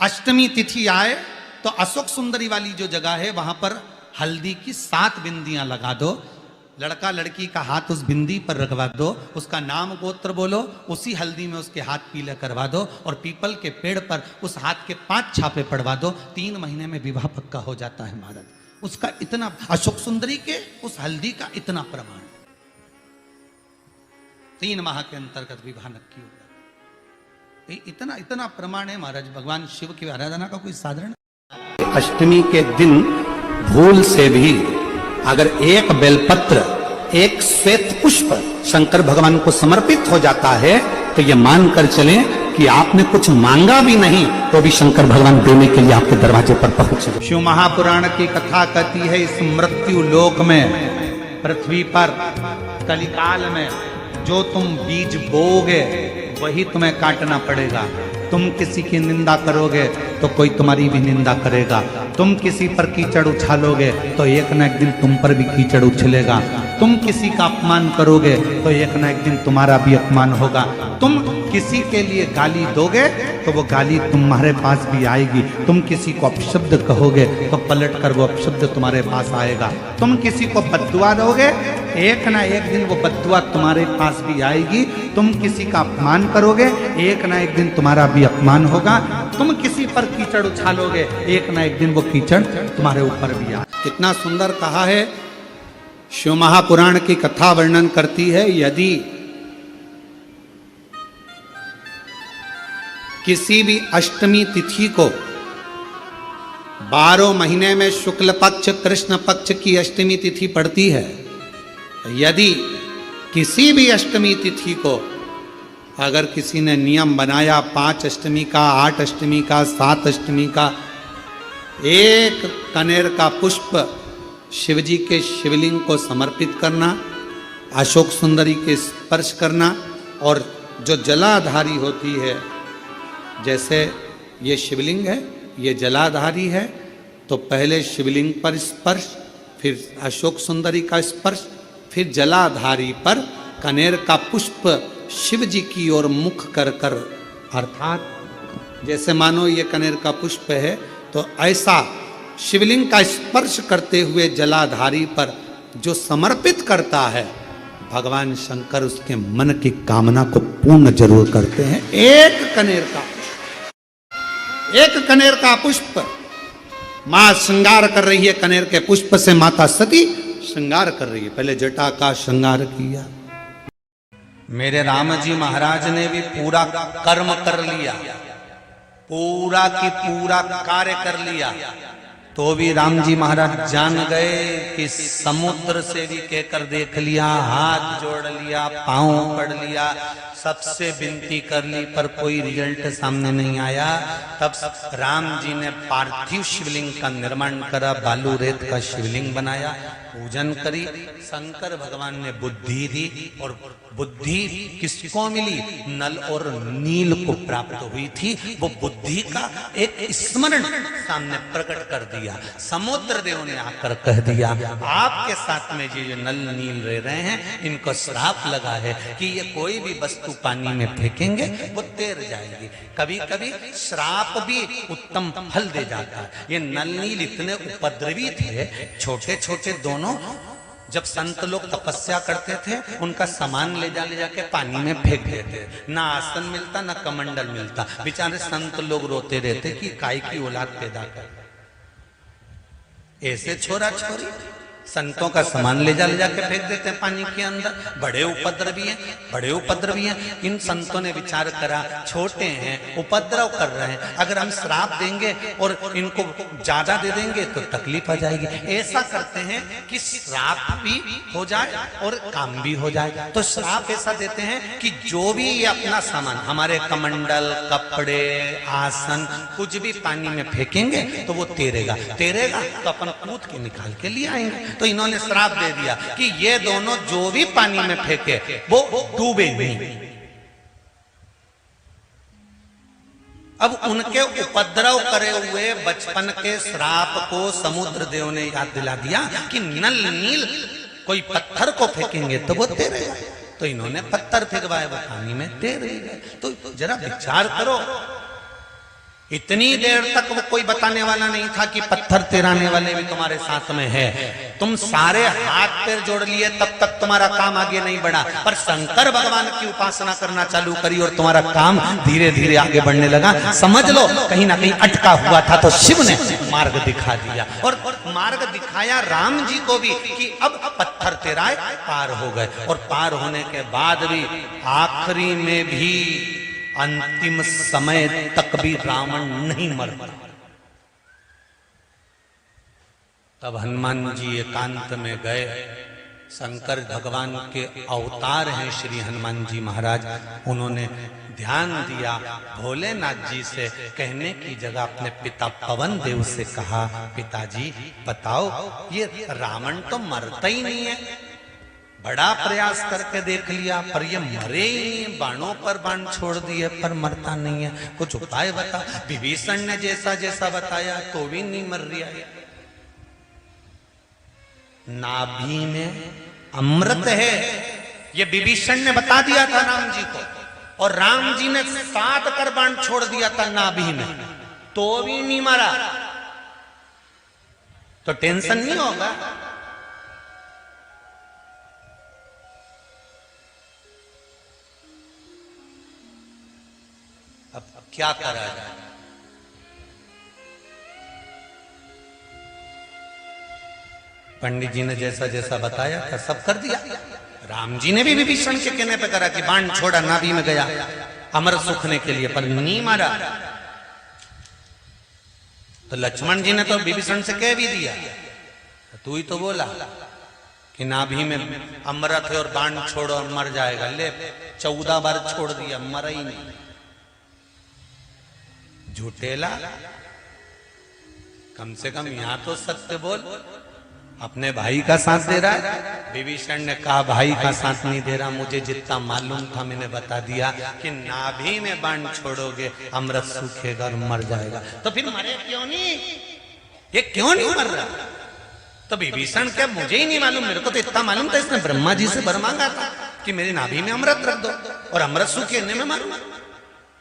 अष्टमी तिथि आए तो अशोक सुंदरी वाली जो जगह है वहां पर हल्दी की 7 बिंदियां लगा दो, लड़का लड़की का हाथ उस बिंदी पर रखवा दो, उसका नाम गोत्र बोलो, उसी हल्दी में उसके हाथ पीले करवा दो और पीपल के पेड़ पर उस हाथ के 5 छापे पड़वा दो। 3 महीने में विवाह पक्का हो जाता है महाराज। उसका इतना, अशोक सुंदरी के उस हल्दी का इतना प्रमाण, 3 माह के अंतर्गत विवाह नक्की होगा। इतना इतना प्रमाण है महाराज। भगवान शिव की आराधना का कोई साधारण। अष्टमी के दिन भूल से भी अगर एक बेलपत्र, एक श्वेत पुष्प शंकर भगवान को समर्पित हो जाता है तो ये मानकर चलें कि आपने कुछ मांगा भी नहीं तो भी शंकर भगवान देने के लिए आपके दरवाजे पर पहुंचे। शिव महापुराण की कथा कहती है इस मृत्यु लोक में, पृथ्वी पर कलिकाल में जो तुम बीज बोओगे वही तुम्हें काटना पड़ेगा। तुम किसी की निंदा करोगे तो कोई तुम्हारी भी निंदा करेगा। तुम किसी पर कीचड़ उछालोगे तो एक न एक दिन तुम पर भी कीचड़ उछलेगा। तुम किसी का अपमान करोगे तो एक न एक दिन तुम्हारा भी अपमान होगा। तुम किसी के लिए गाली दोगे तो वो गाली तुम्हारे पास भी आएगी। तुम किसी को अपशब्द कहोगे तो पलट कर वो अपशब्द तुम्हारे पास आएगा। तुम किसी को बद्दुआ दोगे एक ना एक दिन वो बद्दुआ तुम्हारे पास भी आएगी। तुम किसी का अपमान करोगे एक ना एक दिन तुम्हारा भी अपमान होगा। तुम किसी पर कीचड़ उछालोगे एक ना एक दिन वो कीचड़ तुम्हारे ऊपर भी आए। कितना सुंदर कहा है। शिव महापुराण की कथा वर्णन करती है, यदि किसी भी अष्टमी तिथि को 12 महीने में शुक्ल पक्ष कृष्ण पक्ष की अष्टमी तिथि पड़ती है, यदि किसी भी अष्टमी तिथि को अगर किसी ने नियम बनाया 5 अष्टमी का, 8 अष्टमी का, 7 अष्टमी का, एक कनेर का पुष्प शिवजी के शिवलिंग को समर्पित करना, अशोक सुंदरी के स्पर्श करना, और जो जलाधारी होती है, जैसे ये शिवलिंग है, ये जलाधारी है, तो पहले शिवलिंग पर स्पर्श, फिर अशोक सुंदरी का स्पर्श, फिर जलाधारी पर कनेर का पुष्प शिव जी की ओर मुख कर कर, अर्थात जैसे मानो ये कनेर का पुष्प है तो ऐसा शिवलिंग का स्पर्श करते हुए जलाधारी पर जो समर्पित करता है, भगवान शंकर उसके मन की कामना को पूर्ण जरूर करते हैं। एक कनेर का पुष्प मां श्रृंगार कर रही है, कनेर के पुष्प से माता सती श्रृंगार कर रही है। पहले जटा का श्रृंगार किया। मेरे राम जी महाराज ने भी पूरा कर्म कर लिया, पूरा की पूरा कार्य कर लिया, तो भी राम जी महाराज जान गए कि समुद्र से भी कहकर देख लिया, हाथ जोड़ लिया, पांव पड़ लिया, सबसे विनती कर ली, पर कोई रिजल्ट सामने नहीं आया। तब राम जी ने पार्थिव शिवलिंग का निर्माण करा, बालू रेत का शिवलिंग बनाया, पूजन करी। शंकर भगवान ने बुद्धि दी, और बुद्धि किसको मिली? नल और नील को प्राप्त हुई थी। वो बुद्धि का एक स्मरण सामने प्रकट कर दिया। समुद्र देव ने आकर कह दिया, आपके साथ में ये जो नल नील रह रहे हैं, इनको श्राप लगा है कि ये कोई भी वस्तु पानी में फेंकेंगे वो तैर जाएगी। कभी कभी श्राप भी उत्तम फल दे जाता है। ये नल नील इतने उपद्रवी थे, छोटे छोटे दोनों। जब संत लोग तपस्या करते थे, उनका सामान ले जाके पानी में फेंक देते, ना आसन मिलता ना कमंडल मिलता। बेचारे संत लोग रोते रहते कि काय की औलाद पैदा कर, ऐसे छोरा छोरी संतों का सामान ले जाके फेंक देते हैं पानी के अंदर। बड़े उपद्रवी हैं। इन संतों ने विचार करा, छोटे हैं, उपद्रव कर रहे हैं, अगर हम श्राप देंगे और इनको ज्यादा दे देंगे तो तकलीफ आ जाएगी। ऐसा करते हैं कि श्राप भी हो जाए और काम भी हो जाए। तो श्राप ऐसा देते हैं कि जो भी ये अपना सामान, हमारे कमंडल, कपड़े, आसन, कुछ भी पानी में फेंकेंगे तो वो तैरेगा तो अपन कूद के निकाल के लिए आएंगे। तो इन्होंने श्राप दे दिया कि ये दोनों जो भी पानी में फेंके वो डूबे नहीं। अब उनके उपद्रव करे हुए बचपन के श्राप को समुद्र देव ने याद दिला दिया कि नल नील कोई पत्थर को फेंकेंगे तो वो तैरेगा। तो इन्होंने पत्थर फेंकवाए, वो पानी में तैर गए। तो जरा विचार करो, इतनी देर तक वो कोई बताने वाला नहीं था कि पत्थर तिराने वाले भी तुम्हारे साथ में है। तुम सारे हाथ पैर जोड़ लिए, तब तक तुम्हारा काम आगे नहीं बढ़ा। पर शंकर भगवान की उपासना करना चालू करी और तुम्हारा काम धीरे धीरे आगे बढ़ने लगा। समझ लो कहीं ना कहीं अटका हुआ था, तो शिव ने मार्ग दिखा दिया। और मार्ग दिखाया राम जी को भी कि अब पत्थर तिराए पार हो गए। और पार होने के बाद भी आखिरी में भी अंतिम समय तक भी रावण नहीं मरता। तब हनुमान जी एकांत में गए। शंकर भगवान के अवतार हैं श्री हनुमान जी महाराज। उन्होंने ध्यान दिया, भोलेनाथ जी से कहने की जगह अपने पिता पवन देव से कहा, पिताजी बताओ ये रावण तो मरता ही नहीं है। बड़ा प्रयास करके देख लिया पर ये मरे ही नहीं, बाणों पर बाण छोड़ दिए पर मरता नहीं है। कुछ उपाय बता। विभीषण ने जैसा जैसा बताया तो भी नहीं मर रहा है। नाभि में अमृत है, ये विभीषण ने बता दिया था राम जी को। और राम जी ने 7 कर बाण छोड़ दिया था नाभि में, तो भी नहीं मरा। तो टेंशन नहीं होगा। अब क्या करा जाए। पंडित जी ने जैसा जैसा बताया था सब कर दिया। राम जी ने भी विभीषण के कहने पे करा कि बाण छोड़ा, नाभि में गया अमर सुखने के लिए, पर नहीं मारा। तो लक्ष्मण जी ने तो विभीषण से कह भी दिया, तू ही तो बोला कि नाभि में अमृत है और बाण छोड़ो और मर जाएगा। ले 14 बार छोड़ दिया, मरा ही नहीं। झूठेला, कम से कम यहां तो सत्य बोल। अपने भाई का साथ दे रहा है। विभीषण ने कहा भाई का साथ नहीं दे रहा, मुझे जितना मालूम था मैंने बता दिया कि नाभि में बाण छोड़ोगे अमृत सूखेगा और मर जाएगा। तो फिर मरे क्यों नहीं, ये क्यों नहीं मर रहा? तो विभीषण क्या, मुझे ही नहीं मालूम, मेरे को तो इतना मालूम था इसने ब्रह्मा जी से वर मांगा था कि मेरी नाभि में अमृत रख दो और अमृत सूखे मैं मारूंगा।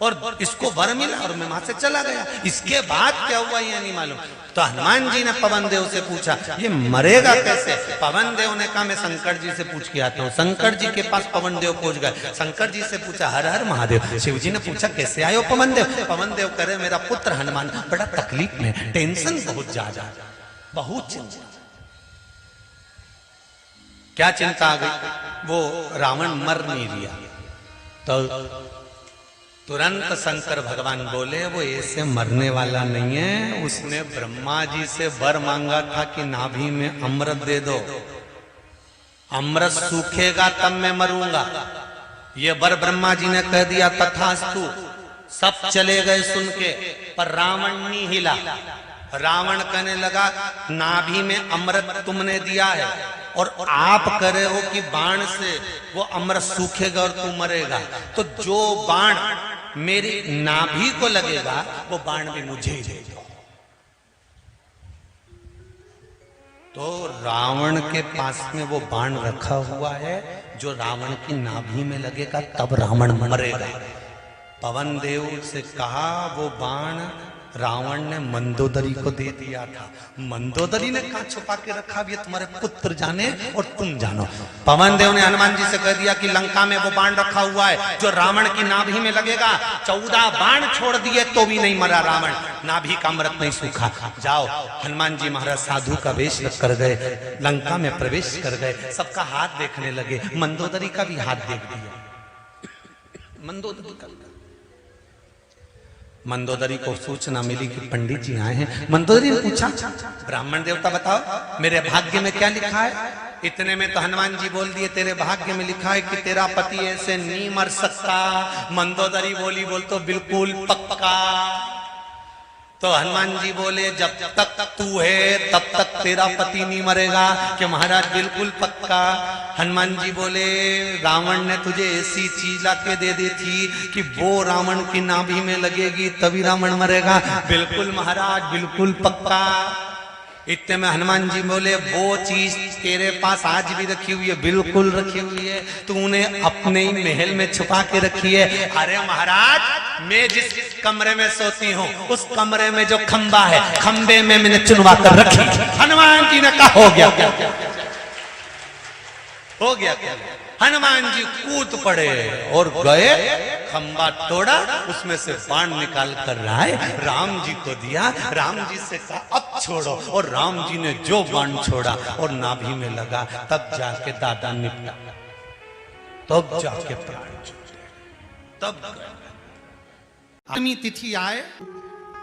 और इसको वर मिला और मैं वहां से चला गया। इसके बाद क्या हुआ ये नहीं मालूम। तो हनुमान जी ने पवन देव से पूछा ये मरेगा कैसे? पवन देव ने कहा मैं शंकर जी से पूछ के आता हूँ। शंकर जी के पास पवन देव पहुंच गए। शंकर जी से पूछा हर हर महादेव। शिव जी ने पूछा कैसे आयो पवन देव? पवन देव करे मेरा पुत्र हनुमान बड़ा तकलीफ में, टेंशन बहुत ज्यादा, बहुत चिंता। क्या चिंता आ गई? वो रावण मर नहीं लिया। तो तुरंत शंकर भगवान बोले वो ऐसे मरने वाला नहीं है। उसने ब्रह्मा जी से वर मांगा था कि नाभि में अमृत दे दो, अमृत सूखेगा तब मैं मरूंगा। ये वर ब्रह्मा जी ने कह दिया तथास्तु। सब चले गए सुन के, पर रावण नहीं हिला। रावण कहने लगा नाभि में अमृत तुमने दिया है और आप कह रहे हो कि बाण से वो अमृत सूखेगा और तू मरेगा, तो जो बाण मेरी नाभि को लगेगा वो बाण भी मुझे ही दे दो। तो रावण के पास में वो बाण रखा हुआ है, जो रावण की नाभि में लगेगा तब रावण मरेगा। पवन देव से कहा वो बाण रावण ने मंदोदरी को दे दिया था। मंदोदरी ने कहा छुपा के रखा भी, तुम्हारे पुत्र जाने और तुम जानो। पवन देव ने हनुमान जी से कह दिया कि लंका में वो बाण रखा हुआ है जो रावण की नाभि में लगेगा। 14 बाण छोड़ दिए तो भी नहीं मरा रावण, नाभि का अमृत नहीं सूखा। जाओ। हनुमान जी महाराज साधु का वेश कर गए, लंका में प्रवेश कर गए। सबका हाथ देखने लगे, मंदोदरी का भी हाथ देख दिया। मंदोदरी को सूचना मिली कि पंडित जी आए हैं। मंदोदरी ने पूछा ब्राह्मण देवता बताओ मेरे भाग्य में क्या लिखा है? इतने में तो हनुमान जी बोल दिए तेरे भाग्य में लिखा है कि तेरा पति ऐसे नहीं मर सकता। मंदोदरी बोली बोल तो बिल्कुल पक्का। तो हनुमान जी बोले जब तक तू है तब तक तेरा पति नहीं मरेगा। कि महाराज बिल्कुल पक्का। हनुमान जी बोले रावण ने तुझे ऐसी चीज लाके दे दी थी कि वो रावण की नाभि में लगेगी तभी रावण मरेगा। बिल्कुल महाराज बिल्कुल पक्का। इतने में हनुमान जी बोले वो चीज तेरे पास आज भी रखी हुई है, बिल्कुल रखी हुई है, तूने अपने ही महल में छुपा के रखी है। अरे महाराज, मैं जिस कमरे में सोती हूँ उस कमरे में जो खंबा है, खंबे में मैंने चुनवा कर रखी। हनुमान जी ने कहा हो गया हो गया क्या? हनुमान जी कूद पड़े और गए, खंबा तोड़ा, उसमें से बाण निकाल कर लाए, राम जी को दिया। राम जी से कहा अब छोड़ो, और राम जी ने जो बाण छोड़ा और नाभि में लगा, तब जाके दादा निपटा, तब जाके प्राण छूटे। तब अष्टमी तिथि आए,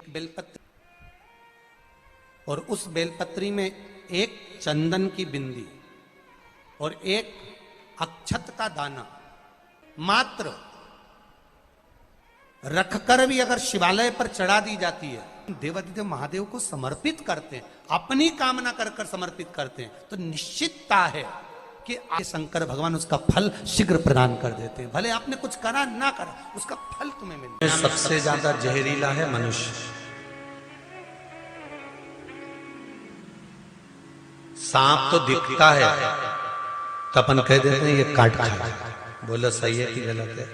बेलपत्री, और उस बेलपत्री में एक चंदन की बिंदी और एक अक्षत का दाना मात्र रखकर भी अगर शिवालय पर चढ़ा दी जाती है, देवाधिदेव महादेव को समर्पित करते हैं, अपनी कामना कर कर समर्पित करते हैं, तो निश्चितता है कि शंकर भगवान उसका फल शीघ्र प्रदान कर देते हैं। भले आपने कुछ करा ना करा, उसका फल तुम्हें मिले। सबसे ज्यादा जहरीला है मनुष्य। सांप तो दिखता है तो अपन कह देते हैं ये काट खाएगा, बोलो सही है कि गलत है?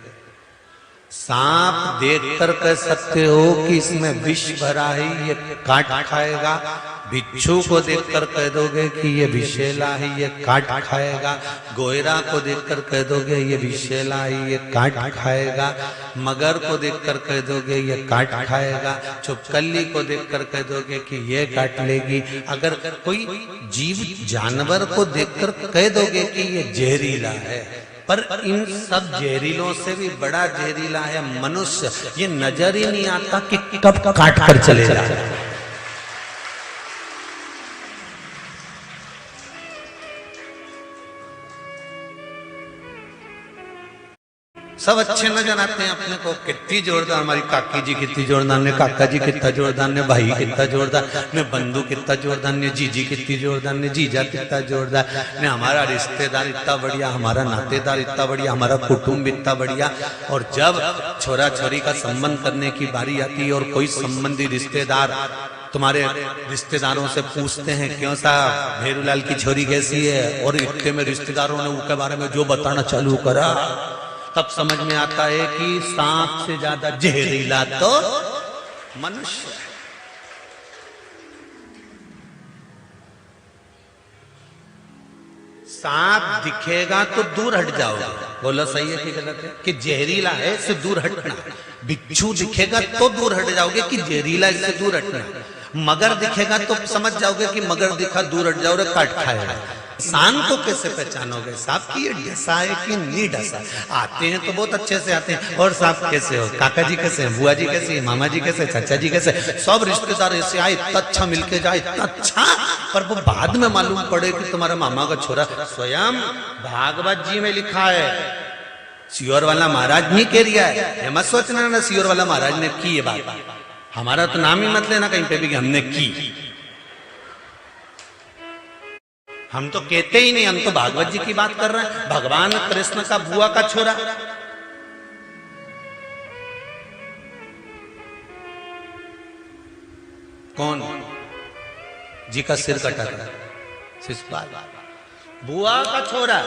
सांप देखकर कह सकते हो कि इसमें विष भरा है, ये काट खाएगा। बिच्छू को देखकर कह दोगे कि ये विषैला है, ये काट खाएगा। गोयरा को देखकर कह दोगे ये विषैला है, ये काट खाएगा। मगर को देखकर कह दोगे ये काट खाएगा। चुपकली को देखकर कह दोगे कि ये काट लेगी। अगर कोई जीव जानवर को देखकर कह दोगे कि ये जहरीला है, पर इन सब जहरीलों से भी बड़ा जहरीला है मनुष्य। ये नजर ही नहीं आता कि कब काट कर चले जाए। सब अच्छे नजर आते हैं अपने को, कितनी जोरदार हमारी काकी जी, कितनी जोरदार ने काका जी, कितना जोरदार ने भाई, कितना जोरदार ने बंधु, कितना जोरदार ने जीजी, कितनी जोरदार ने जीजा, कितना जोरदार ने हमारा रिश्तेदार इतना बढ़िया, हमारा नातेदार इतना बढ़िया, हमारा कुटुंब इतना बढ़िया। और जब छोरा छोरी का संबंध करने की बारी आती है और कोई संबंधी रिश्तेदार तुम्हारे रिश्तेदारों से पूछते हैं क्यों साहब भेरूलाल की छोरी कैसी है, और इतने में रिश्तेदारों ने उसके बारे में जो बताना चालू करा, तब समझ में आता है कि सांप से ज्यादा जहरीला तो मनुष्य है। सांप दिखेगा तो दूर हट जाओगे, बोलो सही है कि गलत है? कि जहरीला है इससे दूर हटना। बिच्छू दिखेगा तो दूर हट जाओगे कि जहरीला इससे दूर हटना। मगर दिखेगा तो समझ जाओगे कि मगर दिखा दूर हट जाओगे, काट खाएगा। सांप को कैसे पहचानोगे? सांप की ये डसा है कि नहीं डसा? आते हैं तो बहुत अच्छे से आते हैं। और सांप कैसे हो? काका जी कैसे हैं, बुआ जी कैसे हैं, मामा जी कैसे, चाचा जी कैसे? सब रिश्तेदार ऐसे आए, इतना अच्छा मिलके जाए, इतना अच्छा, पर वो बाद में मालूम पड़े कि तुम्हारा मामा का छोरा। स्वयं भागवत जी में लिखा है, सियोर वाला महाराज नहीं कह रिया है, मत सोचना ना सियोर वाला महाराज ने की ये बात। हमारा तो नाम ही मत लेना कहीं पे भी कि हमने की। हम तो कहते ही नहीं, हम तो भागवत जी की बात कर रहे हैं। भगवान कृष्ण का बुआ का छोरा, कौन जी का सिर कटा था, शिशुपाल, बुआ का छोरा।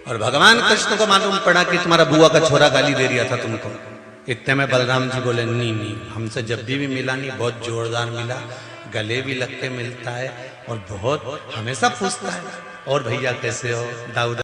और भगवान कृष्ण को मालूम पड़ा कि तुम्हारा बुआ का छोरा गाली दे रहा था तुमको। इतने में बलराम जी बोले नहीं, हमसे जब भी मिला नहीं, बहुत जोरदार मिला, गले भी लग के मिलता है और बहुत हमेशा पूछता है और भैया कैसे हो, दाऊद